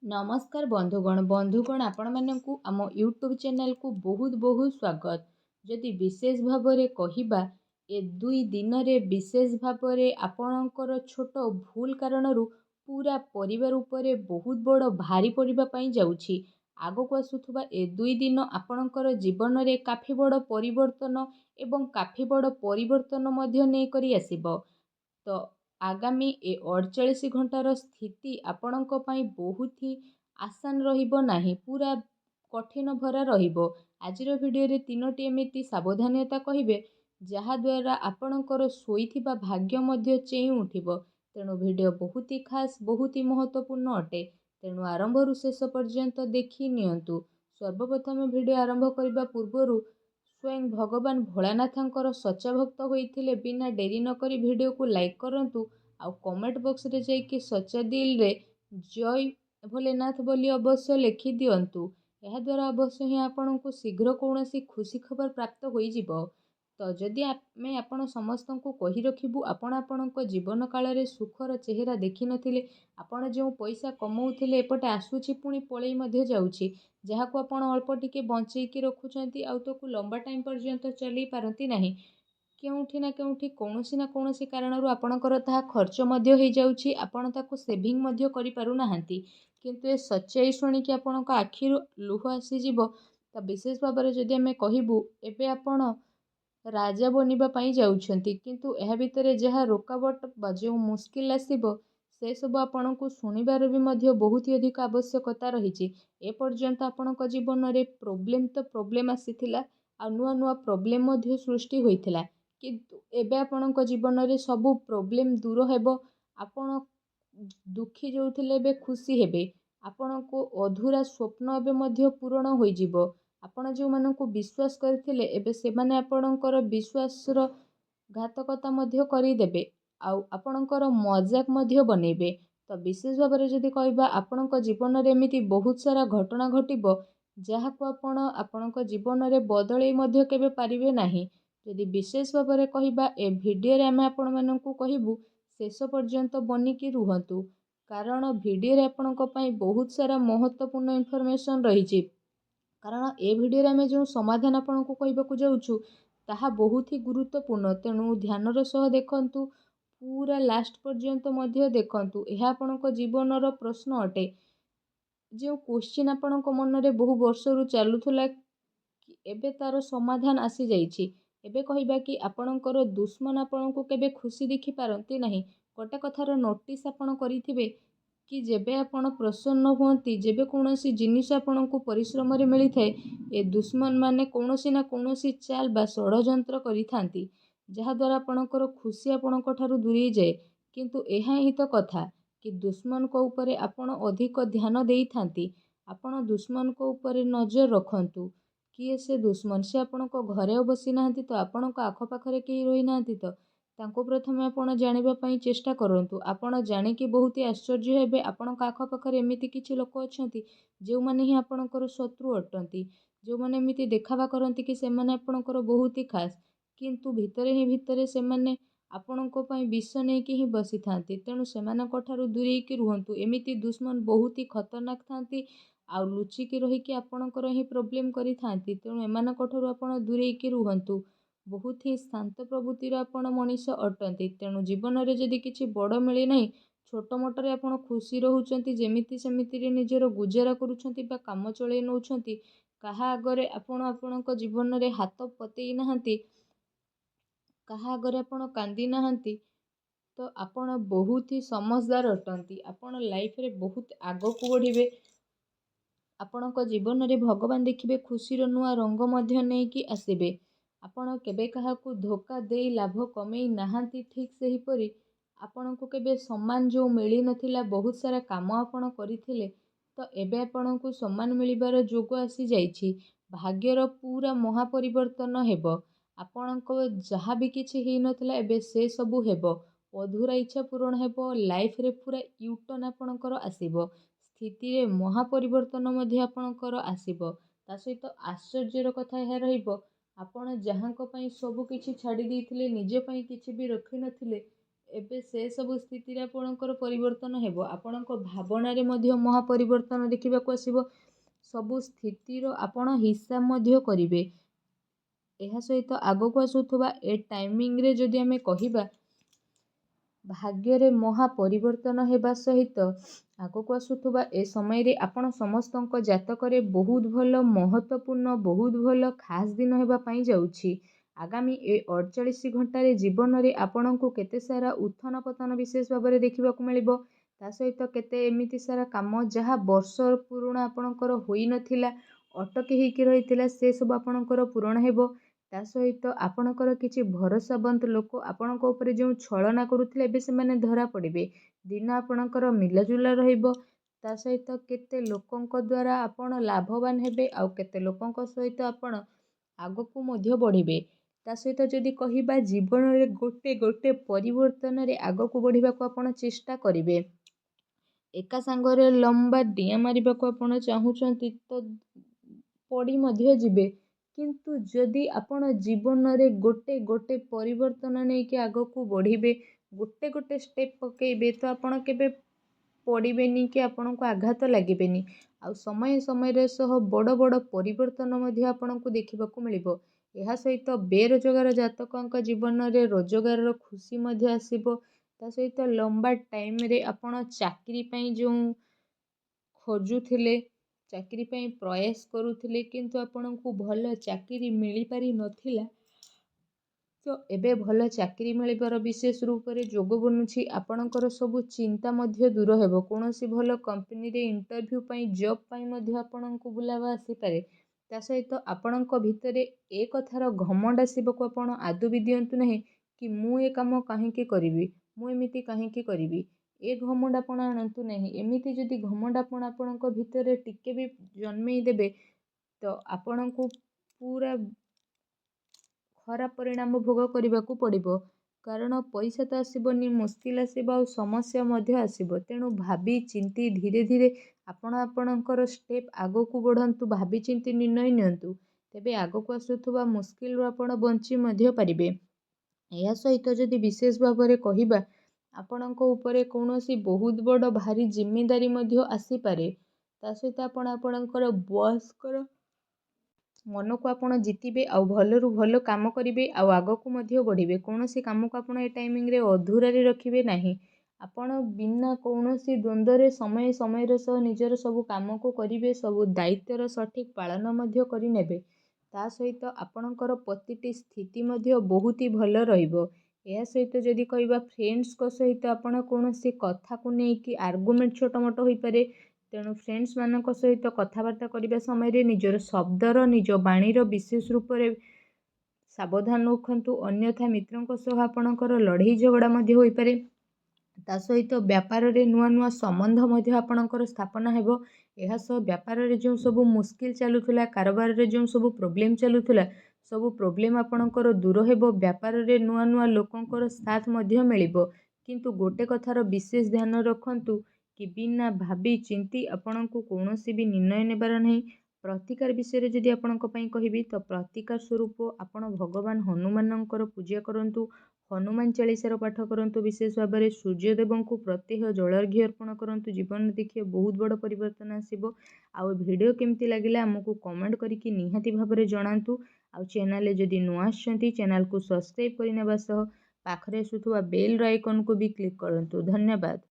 नमस्कार बंधुगण आपण मानकु आम यूट्यूब चैनल को बहुत बहुत स्वागत। जदि विशेष भाव में कहिबा ए दुई दिन रे विशेष भाव में आपणकर छोट भूल कारण पूरा परिवार उपरे बहुत बड़ भारी पड़िबा पई जाउछि। आगको आसुथबा ए दुई दिन आपणकर जीवन रे काफी बड़ परिवर्तन एवं काफी बड़ परिवर्तन मध्य नै करी आसीबो। तो आगामी ए 48 घंटार स्थिति आपणक पई बहुत ही आसान रहिबो नाही, पूरा कठिन भरा रहिबो। आजिर भिडियो रे तीनोटी एमिति सावधानता कहिबे जहा द्वारा आपणकर सोईथिबा भाग्य मध्य चेई उठिबो। तेणु भिडियो बहुत ही खास बहुत ही महत्वपूर्ण अटे। तेणु आरंभरू शेष पर्यंत देखि नियंतु। सर्वप्रथम भिडियो आरंभ करबा पूर्वरु स्वयं भगवान भोलानाथंकर सच्चा भक्त होइथिले बिना डेरी न करी भिडियो को लाइक करंतु आउ कमेंट बॉक्स रे जाइके सच्चा दिल रे जय भोलेनाथ बोली अवश्य लिखि दियंतु। यह द्वारा अवश्य ही आपनको शीघ्र कौनसी खुशी खबर प्राप्त होई जिवो। तो जदि आमे आपण समस्त को कहि रखिबु आपण आपणक जीवन काल रे सुखर चेहरा देखि नथिले, आपण जो पैसा कमाउथिले एपटे आसुछि पुणी पळेई मध्ये जाउछि, जहा को आपण अल्प टिके बंचेई कि रखुचंती आउ तो को लंबा टाइम पर्यंत चली पारंती नाही। केउठी ना केउठी कौनसी ना कौनसी कारणरू आपणकर ताहा खर्च मध्य होई जाउछि, आपण ताको सेविंग मध्य करि पारु नाहंती। किंतु ए सच्चाई शुणी कि आपणक आखिरु लुह आसी जिवो। त विशेष भाବରେ जदि आमे कहिबु एबे आपण राजा बनिबा पई जाउछंती, किंतु एहा भितरे जहा रोकावट बा जो मुश्किल आसीबो से सब आपणको शुणिबार भी मध्य बहुत ही अधिक आवश्यकता रहिछि। ए पर्यंत आपणक जीवन रे प्रोब्लेम तो प्रोब्लेम आसीथिला आ नुआ नुआ प्रोब्लेम मध्य सृष्टि होइथिला, किंतु एबे आपणक जीवन रे सब प्रोब्लेम दूर हेबो। आपण दुखी जोथिले एबे खुशी हेबे, आपणको अधूरा स्वप्न एबे मध्य पूर्ण होई जिवो। आपण जो मानकु विश्वास करथिले एबे से माने आपणकर विश्वासर घातकता मध्य करि देबे आउ आपणकर मजाक मध्य बनेबे। तो विशेष भाବରେ जदि कहबा आपणक जीवन रे एमिति बहुत सारा घटना घटिबो जहा को आपण आपणक जीवन रे बदलै मध्य केबे पारिबे नाही। जदि विशेष भाବରେ कहबा ए भिडियो रे आमे आपण मानकु कहिबु शेष पर्यंत बनिकी रुहंतु, कारण भिडियो रे आपणक पई बहुत सारा महत्वपूर्ण इनफॉरमेशन रहिछि। कारण ए भिडियो रे आमे जो समाधान आपणको कहबाकू जाउछु ताहा बहुत ही गुरुत्वपूर्ण, तेणु ध्यानर सह देखंतु, पूरा लास्ट पर्यंत मध्य देखंतु। एहा आपणको जीवनर प्रश्न अटे, जो क्वेश्चन आपणको मन रे बहु वर्षरु चालुथुला एबे तार समाधान आसी जाइछि। एबे कहिबा कि आपणकर दुश्मन आपणको केबे खुशी देखि पारंती नाही। गोटे कथार नोटिस आपण करिथिबे कि जेबे आपण प्रसन्न हुअंती, जेबे कौनसी जिनिस आपणको परिश्रम रे मिली थाए, ए दुश्मन माने कौनसी ना कौनसी चाल बा षडयंत्र करिथांती, जहा द्वारा आपणकर खुशी आपणको ठारू दूरी जाए। किंतु एहा ही तो कथा कि दुश्मन को ऊपरे आपण अधिक ध्यान देइथांती। आपण दुश्मन को ऊपरे नजर रखंतु। किए से दुश्मन, से आपणको घरे बसी नाहंती तो आपणको आख पाखरे केही रही नाहंती तो तांको प्रथमे आपण जानिबा पई चेष्टा करंतु। आपण जानिकी बहुत ही आश्चर्य हेबे आपणको आख पाखरे एमिति किछि लोक अछंती जो माने ही आपणकर शत्रु अटंती, जो माने एमिति देखावा करंती कि से माने आपणकर बहुत ही खास, किंतु भितरे ही भितरे से माने आपणको पई विष नेकी ही बसी थांती। तेणु सेमानक ठारू दूरेकी रुहंतु। एमिति दुश्मन बहुत ही खतरनाक थांती आउ लुचिकी रहिकी आपणकर ही प्रोब्लेम करि थांती। तेणु एमानक ठारू आपण दूरेकी रुहंतु। बहुत ही शांत प्रवृत्तिर आपण मनीष अटंती। तेणु जीवन रे जदि किछि बड़ मिली नाही, छोट मोटरे आपण खुशी रहुचंती, जेमिति सेमिति रे निजर गुजारा करूछंती बा काम चळेई नउछंती, काहा आगरे आपण आपणक जीवन रे हाथ पतेई नाहंती, काहा आगरे आपण कांदी नाहंती, तो आपण बहुत ही समझदार अटंती। आपण लाइफ रे बहुत आगकू बढ़िबे। आपणक जीवन रे भगवान देखिबे खुशीर नुआ रंग मध्य नेकी आसीबे। आपण केबे काहाकू धोखा देई लाभ कमेई नाहंती, ठीक सेही परी आपणको केबे सम्मान जो मिली नथिला, बहुत सारा काम आपण करिथिले तो एबे आपणको सम्मान मिलिबार जोग आसी जाइछि। भाग्यर पूरा महापरिवर्तन हेबो। आपणको जहा भी किछि हेई नथिला एबे से सबु हेबो। अधूरा इच्छा पूर्ण हेबो। लाइफ रे पूरा यूटर्न आपणकर आसीबो। स्थिति रे महापरिवर्तन मध्य आपणकर आसीबो। ता सहित आश्चर्यर कथा एहा रहिबो, आपण जहांको पई सब किछि छाड़ी देइथिले, निजे पई किछि भी रखि नथिले, ଏବେ ସେ ସବୁ ସ୍ଥିତିରେ ଆପଣଙ୍କର ପରିବର୍ତ୍ତନ ହେବ। ଆପଣଙ୍କ ଭାବନାରେ ମଧ୍ୟ ମହା ପରିବର୍ତ୍ତନ ଦେଖିବାକୁ ଆସିବ। ସବୁ ସ୍ଥିତିର ଆପଣ ହିସାବ ମଧ୍ୟ କରିବେ। ଏହା ସହିତ ଆଗକୁ ଆସୁଥିବା ଏ ଟାଇମିଂରେ ଯଦି ଆମେ କହିବା, ଭାଗ୍ୟରେ ମହା ପରିବର୍ତ୍ତନ ହେବା ସହିତ ଆଗକୁ ଆସୁଥିବା ଏ ସମୟରେ ଆପଣ ସମସ୍ତଙ୍କ ଜାତକରେ ବହୁତ ଭଲ ମହତ୍ତ୍ୱପୂର୍ଣ୍ଣ, ବହୁତ ଭଲ ଖାସ୍ ଦିନ ହେବା ପାଇଁ ଯାଉଛି। ଆଗାମୀ ଏ 48 ଘଣ୍ଟାରେ ଜୀବନରେ ଆପଣଙ୍କୁ କେତେ ସାରା ଉତ୍ଥାନ ପତନ ବିଶେଷ ଭାବରେ ଦେଖିବାକୁ ମିଳିବ। ତା ସହିତ କେତେ ଏମିତି ସାରା କାମ ଯାହା ବର୍ଷ ପୁରୁଣା ଆପଣଙ୍କର ହୋଇନଥିଲା, ଅଟକି ହେଇକି ରହିଥିଲା, ସେ ସବୁ ଆପଣଙ୍କର ପୂରଣ ହେବ। ତା ସହିତ ଆପଣଙ୍କର କିଛି ଭରସାବନ୍ତ ଲୋକ ଆପଣଙ୍କ ଉପରେ ଯେଉଁ ଛଳନା କରୁଥିଲେ, ଏବେ ସେମାନେ ଧରା ପଡ଼ିବେ। ଦିନ ଆପଣଙ୍କର ମିଲାଜୁଲା ରହିବ। ତା ସହିତ କେତେ ଲୋକଙ୍କ ଦ୍ୱାରା ଆପଣ ଲାଭବାନ ହେବେ, ଆଉ କେତେ ଲୋକଙ୍କ ସହିତ ଆପଣ ଆଗକୁ ମଧ୍ୟ ବଢ଼ିବେ। ତା ସହିତ ଯଦି କହିବା ଜୀବନରେ ଗୋଟେ ଗୋଟେ ପରିବର୍ତ୍ତନରେ ଆଗକୁ ବଢ଼ିବାକୁ ଆପଣ ଚେଷ୍ଟା କରିବେ। ଏକା ସାଙ୍ଗରେ ଲମ୍ବା ଡିଆଁ ମାରିବାକୁ ଆପଣ ଚାହୁଁଛନ୍ତି ତ ପଡ଼ି ମଧ୍ୟ ଯିବେ। କିନ୍ତୁ ଯଦି ଆପଣ ଜୀବନରେ ଗୋଟେ ଗୋଟେ ପରିବର୍ତ୍ତନ ନେଇକି ଆଗକୁ ବଢ଼ିବେ, ଗୋଟେ ଗୋଟେ ଷ୍ଟେପ୍ ପକେଇବେ, ତ ଆପଣ କେବେ ପଡ଼ିବେନି କି ଆପଣଙ୍କୁ ଆଘାତ ଲାଗିବେନି। ଆଉ ସମୟ ସମୟରେ ସହ ବଡ଼ ବଡ଼ ପରିବର୍ତ୍ତନ ମଧ୍ୟ ଆପଣଙ୍କୁ ଦେଖିବାକୁ ମିଳିବ। ଏହା ସହିତ ବେରୋଜଗାର ଜାତକଙ୍କ ଜୀବନରେ ରୋଜଗାରର ଖୁସି ମଧ୍ୟ ଆସିବ। ତା ସହିତ ଲମ୍ବା ଟାଇମରେ ଆପଣ ଚାକିରି ପାଇଁ ଯେଉଁ ଖୋଜୁଥିଲେ, ଚାକିରି ପାଇଁ ପ୍ରୟାସ କରୁଥିଲେ, କିନ୍ତୁ ଆପଣଙ୍କୁ ଭଲ ଚାକିରି ମିଳିପାରି ନଥିଲା, ତ ଏବେ ଭଲ ଚାକିରି ମିଳିବାର ବିଶେଷ ରୂପରେ ଯୋଗ ବନୁଛି। ଆପଣଙ୍କର ସବୁ ଚିନ୍ତା ମଧ୍ୟ ଦୂର ହେବ। କୌଣସି ଭଲ କମ୍ପାନୀରେ ଇଣ୍ଟରଭ୍ୟୁ ପାଇଁ, ଜବ୍ ପାଇଁ ମଧ୍ୟ ଆପଣଙ୍କୁ ବୁଲାବା ଆସିପାରେ। ତା ସହିତ ଆପଣଙ୍କ ଭିତରେ ଏ କଥାର ଘମଣ୍ଡ ଆସିବାକୁ ଆପଣ ଆଦୌ ବି ଦିଅନ୍ତୁ ନାହିଁ କି ମୁଁ ଏ କାମ କାହିଁକି କରିବି, ମୁଁ ଏମିତି କାହିଁକି କରିବି। ଏ ଘମଣ୍ଡ ଆପଣ ଆଣନ୍ତୁ ନାହିଁ। ଏମିତି ଯଦି ଘମଣ୍ଡ ଆପଣ ଆପଣଙ୍କ ଭିତରେ ଟିକେ ବି ଜନ୍ମେଇ ଦେବେ, ତ ଆପଣଙ୍କୁ ପୁରା ଖରାପ ପରିଣାମ ଭୋଗ କରିବାକୁ ପଡ଼ିବ। କାରଣ ପଇସା ତ ଆସିବନି, ମୁସ୍କିଲ ଆସିବ, ଆଉ ସମସ୍ୟା ମଧ୍ୟ ଆସିବ। ତେଣୁ ଭାବି ଚିନ୍ତି ଧୀରେ ଧୀରେ ଆପଣ ଆପଣଙ୍କର ଷ୍ଟେପ୍ ଆଗକୁ ବଢ଼ାନ୍ତୁ, ଭାବି ଚିନ୍ତି ନିର୍ଣ୍ଣୟ ନିଅନ୍ତୁ। ତେବେ ଆଗକୁ ଆସୁଥିବା ମୁସ୍କିଲରୁ ଆପଣ ବଞ୍ଚି ମଧ୍ୟ ପାରିବେ। ଏହା ସହିତ ଯଦି ବିଶେଷ ଭାବରେ କହିବା, ଆପଣଙ୍କ ଉପରେ କୌଣସି ବହୁତ ବଡ଼ ଭାରି ଜିମ୍ମେଦାରୀ ମଧ୍ୟ ଆସିପାରେ। ତା ସହିତ ଆପଣ ଆପଣଙ୍କର ବସ୍ଙ୍କର ମନକୁ ଆପଣ ଜିତିବେ, ଆଉ ଭଲରୁ ଭଲ କାମ କରିବେ, ଆଉ ଆଗକୁ ମଧ୍ୟ ବଢ଼ିବେ। କୌଣସି କାମକୁ ଆପଣ ଏ ଟାଇମିଂରେ ଅଧୁରାରେ ରଖିବେ ନାହିଁ। ଆପଣ ବିନା କୌଣସି ଦ୍ୱନ୍ଦ୍ୱରେ ସମୟ ସମୟର ସହ ନିଜର ସବୁ କାମକୁ କରିବେ, ସବୁ ଦାୟିତ୍ୱର ସଠିକ୍ ପାଳନ ମଧ୍ୟ କରିନେବେ। ତା ସହିତ ଆପଣଙ୍କର ପ୍ରତିଟି ସ୍ଥିତି ମଧ୍ୟ ବହୁତ ହି ଭଲ ରହିବ। ଏହା ସହିତ ଯଦି କହିବା ଫ୍ରେଣ୍ଡସ୍ଙ୍କ ସହିତ ଆପଣ କୌଣସି କଥାକୁ ନେଇକି ଆର୍ଗୁମେଣ୍ଟ ଛୋଟ ମୋଟ ହୋଇପାରେ। ତେଣୁ ଫ୍ରେଣ୍ଡସ୍ମାନଙ୍କ ସହିତ କଥାବାର୍ତ୍ତା କରିବା ସମୟରେ ନିଜର ଶବ୍ଦର, ନିଜ ବାଣୀର ବିଶେଷ ରୂପରେ ସାବଧାନ ରଖନ୍ତୁ। ଅନ୍ୟଥା ମିତ୍ରଙ୍କ ସହ ଆପଣଙ୍କର ଲଢ଼େଇ ଝଗଡ଼ା ମଧ୍ୟ ହୋଇପାରେ। ତା ସହିତ ବ୍ୟାପାରରେ ନୂଆ ନୂଆ ସମ୍ବନ୍ଧ ମଧ୍ୟ ଆପଣଙ୍କର ସ୍ଥାପନ ହେବ। ଏହା ସହ ବ୍ୟାପାରରେ ଯେଉଁ ସବୁ ମୁସ୍କିଲ ଚାଲୁଥିଲା, କାରବାରରେ ଯେଉଁ ସବୁ ପ୍ରୋବ୍ଲେମ୍ ଚାଲୁଥିଲା, ସବୁ ପ୍ରୋବ୍ଲେମ୍ ଆପଣଙ୍କର ଦୂର ହେବ। ବ୍ୟାପାରରେ ନୂଆ ନୂଆ ଲୋକଙ୍କର ସାଥ ମଧ୍ୟ ମିଳିବ। କିନ୍ତୁ ଗୋଟେ କଥାର ବିଶେଷ ଧ୍ୟାନ ରଖନ୍ତୁ କି ବିନା ଭାବି ଚିନ୍ତି ଆପଣଙ୍କୁ କୌଣସି ବି ନିର୍ଣ୍ଣୟ ନେବାର ନାହିଁ। ପ୍ରତିକାର ବିଷୟରେ ଯଦି ଆପଣଙ୍କ ପାଇଁ କହିବି, ତ ପ୍ରତିକାର ସ୍ୱରୂପ ଆପଣ ଭଗବାନ ହନୁମାନଙ୍କର ପୂଜା କରନ୍ତୁ। ହନୁମାନ ଚାଳିଶାର ପାଠ କରନ୍ତୁ। ବିଶେଷ ଭାବରେ ସୂର୍ଯ୍ୟଦେବଙ୍କୁ ପ୍ରତ୍ୟହ ଜଳାର୍ଘ୍ୟ ଅର୍ପଣ କରନ୍ତୁ। ଜୀବନରେ ଦେଖିବେ ବହୁତ ବଡ଼ ପରିବର୍ତ୍ତନ ଆସିବ। ଆଉ ଭିଡ଼ିଓ କେମିତି ଲାଗିଲା ଆମକୁ କମେଣ୍ଟ କରିକି ନିହାତି ଭାବରେ ଜଣାନ୍ତୁ। ଆଉ ଚ୍ୟାନେଲରେ ଯଦି ନୂଆ ଆସିଛନ୍ତି, ଚ୍ୟାନେଲକୁ ସବସ୍କ୍ରାଇବ୍ କରିନେବା ସହ ପାଖରେ ଆସୁଥିବା ବେଲ୍ର ଆଇକନ୍କୁ ବି କ୍ଲିକ୍ କରନ୍ତୁ। ଧନ୍ୟବାଦ।